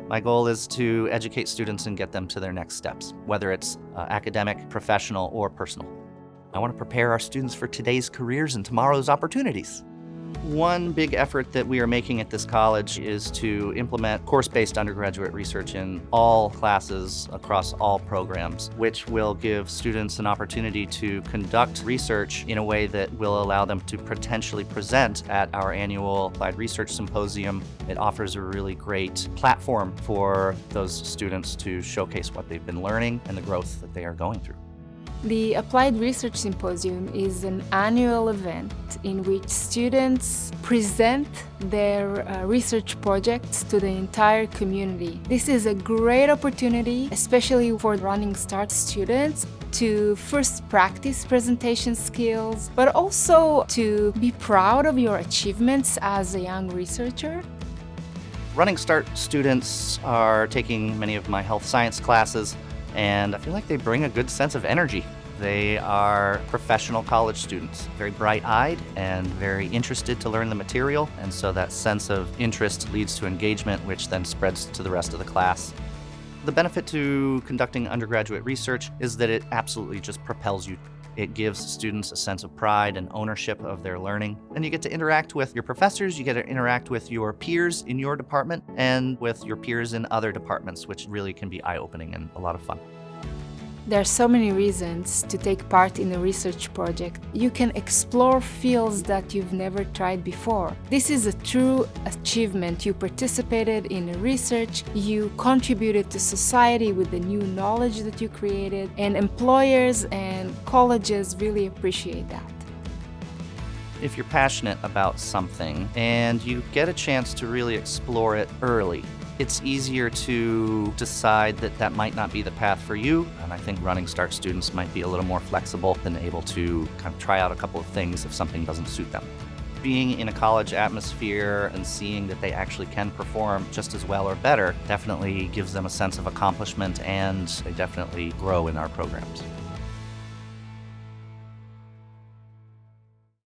My goal is to educate students and get them to their next steps, whether it's academic, professional, or personal. I want to prepare our students for today's careers and tomorrow's opportunities. One big effort that we are making at this college is to implement course-based undergraduate research in all classes across all programs, which will give students an opportunity to conduct research in a way that will allow them to potentially present at our annual Applied Research Symposium. It offers a really great platform for those students to showcase what they've been learning and the growth that they are going through. The Applied Research Symposium is an annual event in which students present their research projects to the entire community. This is a great opportunity, especially for Running Start students, to first practice presentation skills, but also to be proud of your achievements as a young researcher. Running Start students are taking many of my health science classes, and I feel like they bring a good sense of energy. They are professional college students, very bright-eyed and very interested to learn the material, and so that sense of interest leads to engagement, which then spreads to the rest of the class. The benefit to conducting undergraduate research is that it absolutely just propels you. It gives students a sense of pride and ownership of their learning, and you get to interact with your professors, you get to interact with your peers in your department, and with your peers in other departments, which really can be eye-opening and a lot of fun. There are so many reasons to take part in a research project. You can explore fields that you've never tried before. This is a true achievement. You participated in research, you contributed to society with the new knowledge that you created, and employers and colleges really appreciate that. If you're passionate about something and you get a chance to really explore it early, it's easier to decide that that might not be the path for you, and I think Running Start students might be a little more flexible and able to kind of try out a couple of things if something doesn't suit them. Being in a college atmosphere and seeing that they actually can perform just as well or better definitely gives them a sense of accomplishment, and they definitely grow in our programs.